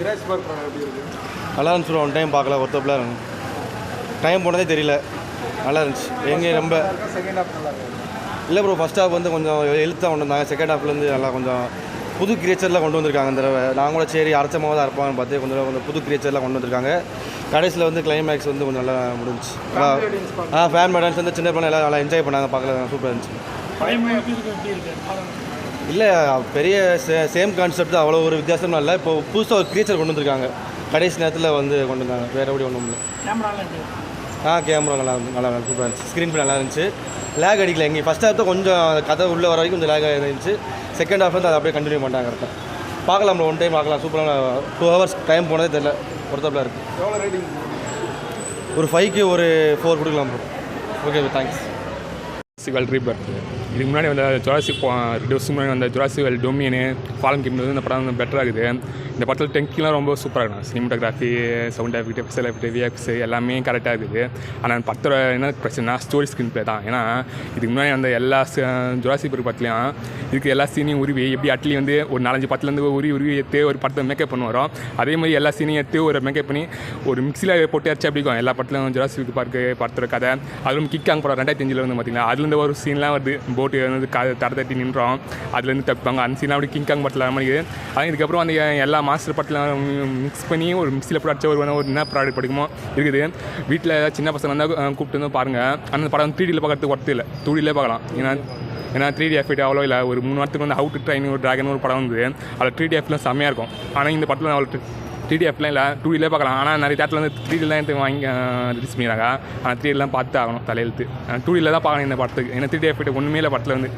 Jurassic park எப்படி இருக்குது? நல்லா இருந்துச்சு. ஒன் டைம் பார்க்கல, ஒருத்தப்பில் இருக்கும். டைம் போனதே தெரியல, நல்லா இருந்துச்சு. எங்கே ரொம்ப செகண்ட் ஹாஃப் நல்லா இருக்கு. இல்லை ப்ரோ, ஃபஸ்ட் ஹாஃப் வந்து கொஞ்சம் எழுத்தாக கொண்டு வந்தாங்க. செகண்ட் ஹாஃப்லேருந்து நல்லா கொஞ்சம் புது கிரியேச்சர்லாம் கொண்டு வந்திருக்காங்க. இந்த தடவை நான் கூட சரி அரைச்சமாக தான் இருப்பாங்கன்னு பார்த்து கொஞ்சம் புது கிரியேச்சர்லாம் கொண்டு வந்திருக்காங்க. கடைசியில் வந்து கிளைமேக்ஸ் வந்து கொஞ்சம் நல்லா முடிஞ்சிச்சு. ஃபேன் டான்ஸ் வந்து சின்ன பிள்ளை எல்லாம் நல்லா என்ஜாய் பண்ணாங்க, பார்க்கல சூப்பராக இருந்துச்சு. இல்லை பெரிய சேம் கான்செப்ட், அவ்வளோ ஒரு வித்தியாசம் இல்லை. இப்போ புதுசாக ஒரு கிரியேச்சர் கொண்டு வந்திருக்காங்க. கடைசி நேரத்தில் வந்து கொண்டு வந்தாங்க, வேறு எப்படி ஒன்றும் இல்லை. கேமரா நல்லா சூப்பராக இருந்துச்சு. ஸ்க்ரீன் பிளே நல்லா இருந்துச்சு. லேக் அடிக்கல எங்கேயும். ஃபஸ்ட் ஹாஃப் தான் கொஞ்சம் கதை உள்ள வர வரைக்கும் கொஞ்சம் லேக் இருந்துச்சு. செகண்ட் ஹாஃப் வந்து அதை அப்படியே கண்டினியூ பண்ணிட்டாங்க. கரெக்டாக பார்க்கலாம், ஒன் டைம் பார்க்கலாம். சூப்பராக 2 ஹவர்ஸ் டைம் போனதே தெரியல, ஒருத்தப்பில் இருக்குது. எவ்வளோ ரேட்டிங்? ஒரு 5க்கு ஒரு 4 கொடுக்கலாம் bro. Okay, thanks. Jurassic Rebirth. இதுக்கு முன்னாடி வந்து ஜுராசிக் 2 வருஷம் முன்னாடி வந்த ஜுராசிக் வேர்ல்ட் டொமினியனு ஃபாலன் கிங்டம் வந்து இந்த படம் வந்து பெட்டராக இருக்குது. இந்த படத்தில் டெக்னிக்கெலாம் ரொம்ப சூப்பராக இருக்கும். Cinematography, sound effect, special effect, VFX எல்லாமே கரெக்டாக இருக்குது. ஆனால் அந்த படத்தோட என்ன பிரச்சனைனா ஸ்டோரி ஸ்க்ரீன் ப்ளே தான். ஏன்னா இதுக்கு முன்னாடி அந்த எல்லா ஜுராசிக் பார்க் படத்துலையும் இதுக்கு எல்லா சீனையும் உருவி எப்படி அட்லி வந்து ஒரு 4-5 படத்துலேருந்து உருவி எடுத்து ஒரு படத்தை மேக்கப் பண்ணுவோம். அதே மாதிரி எல்லா சீனையும் எடுத்து ஒரு மேக்கப் பண்ணி ஒரு மிக்ஸில் போட்டு அடிச்சு அப்படிக்கும். எல்லா படத்துலையும் ஜுராசிக் பார்க்கு படத்தோட கதை, அதுவும் கிக்காங் படம் 2005 வந்து பார்த்திங்கன்னா அதுலேருந்து ஒரு சீன்லாம் வருது. போட்டு வந்து தடை தட்டி நின்றோம், அதுலேருந்து தப்பிப்பாங்க. அந்த சீன்லாம் அப்படி கிங்காங் படத்தில் மாதிரி. ஆனால் இதுக்கப்புறம் அந்த எல்லா மாஸ்டர் படத்தில் மிக்ஸ் பண்ணி ஒரு மிக்ஸில் போட்டு அடிச்ச ஒரு என்ன ப்ராடக்ட் படிக்குமோ இருக்குது. வீட்டில் சின்ன பசங்க வந்தால் கூப்பிட்டு வந்து பாருங்கள். ஆனால் அந்த படம் 3Dயில் பார்க்கறதுக்கு ஒர்த்து இல்லை, 2Dயில் பார்க்கலாம். ஏன்னா 3D எஃபெக்ட் அவ்வளோ இல்லை. ஒரு 3 வாரத்துக்கு வந்து ஹவு டு ட்ரெயின் ஒரு ட்ராகன் ஒரு படம் வந்து அதில் 3D எஃப்லாம் செம்மையாக இருக்கும். ஆனால் இந்த படத்தில் அவ்வளோ 3D எஃப்லாம் இல்லை, 2Dயில் பார்க்கலாம். ஆனால் நிறைய தேட்டரில் வந்து 3Dலாம் எடுத்து வாங்கி ரிலீஸ் பண்ணிடுறாங்க. ஆனால் 3Dலாம் பார்த்து ஆகணும் தலையெழுத்து. 2Dயில் தான் பார்க்கணும் இந்த படத்துக்கு. ஏன்னா 3D எஃபெக்ட் ஒன்றுமே இல்லை படத்தில் வந்து.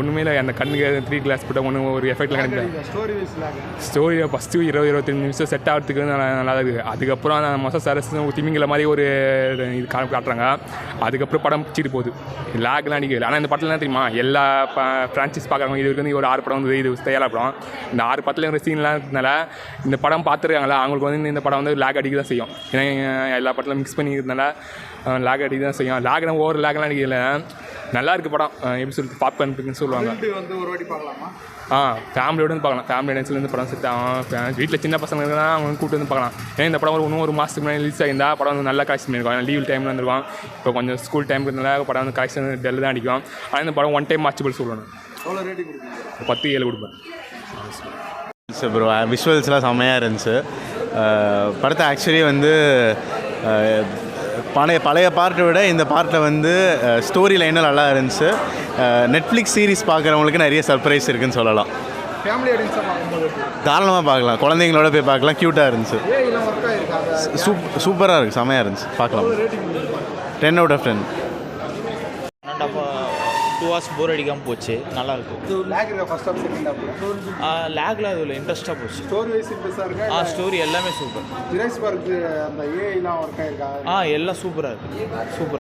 ஒன்றுமே இல்லை, அந்த கண்ணுக்கு 3 கிளாஸ் போட்டால் ஒன்று ஒரு எஃபெக்டில் கிடையாது. ஸ்டோரி ஃபஸ்ட்டு 20-25 நிமிஷம் செட் ஆகிறதுக்கு நல்லா இருக்குது. அதுக்கப்புறம் அந்த மொச சரஸ் திமிங்கிற மாதிரி ஒரு இது காட்டுறாங்க. அதுக்கப்புறம் படம் பிடிச்சிட்டு போகுது. லேக்லாம் அடிக்கல. ஆனால் இந்த படத்தில் என்ன தெரியுமா, எல்லா ஃப்ரான்ச்சைஸ் பார்க்குறவங்க இது வந்து ஒரு 6 படம் வந்து இது தயாராக படம். இந்த 6 படத்தில் இருக்கிற சீன்லாம் இருக்கிறதுனால இந்த படம் பார்த்துருக்காங்களா அவங்களுக்கு வந்து இந்த படம் வந்து லேக் அடிக்க தான் செய்யும். ஏன்னா எல்லா படத்தில் மிக்ஸ் பண்ணிக்கிறதுனால லேக் அடிக்க தான் செய்யும். லேக்னா ஓவர் லேக்லாம் அடிக்கல. நல்லா இருக்குது படம். எப்படி சொல்லிட்டு பாப்கார்ன் பிக்னு சொல்லுவாங்க. ஃபேமிலியோடு வந்து பார்க்கலாம். ஃபேமிலி டான்ஸ்லேருந்து படம் செட் ஆகும். வீட்டில் சின்ன பசங்க தான் அவங்க கூப்பிட்டு வந்து பார்க்கலாம். ஏன்னா இந்த படம் இன்னும் ஒரு மாதத்துக்கு முன்னாடி ரிலீஸ் ஆகிருந்தால் படம் வந்து நல்லா கலெக்ஷன் பண்ணியிருக்கோம். ஏன்னா லீவ் டைமில் வந்துருவான். இப்போ கொஞ்சம் ஸ்கூல் டைமுக்கு படம் வந்து கலெக்ஷன் டெல்லு தான் அடிக்கும். ஆனால் இந்த படம் ஒன் டைம் வாட்சபிள் சொல்லணும். 10-7 கொடுப்பேன். ப்ரோ விஷுவல்ஸ்லாம் செம்மையாக இருந்துச்சு. படத்தை ஆக்சுவலி வந்து பழைய பார்ட்டை விட இந்த பார்ட்டில் வந்து ஸ்டோரி லைனும் நல்லா இருந்துச்சு. நெட்ஃப்ளிக்ஸ் சீரிஸ் பார்க்குறவங்களுக்கு நிறைய சர்ப்ரைஸ் இருக்குதுன்னு சொல்லலாம். தாராளமாக பார்க்கலாம், குழந்தைங்களோட போய் பார்க்கலாம். க்யூட்டாக இருந்துச்சு, சூப்பராக இருக்குது, செம்மையாக இருந்துச்சு, பார்க்கலாம். 10 out of 10. 2 hours போர் அடிக்காமல் போச்சு, நல்லா இருக்கும். லேக்ல அதில் இன்ட்ரெஸ்ட்டாக போச்சு. ஸ்டோரி எல்லாமே சூப்பர். ஜுராசிக் பார்க் அந்த ஏஐலாம் ஒர்க் ஆயிருக்கா? எல்லாம் சூப்பராக இருக்குது, சூப்பர்.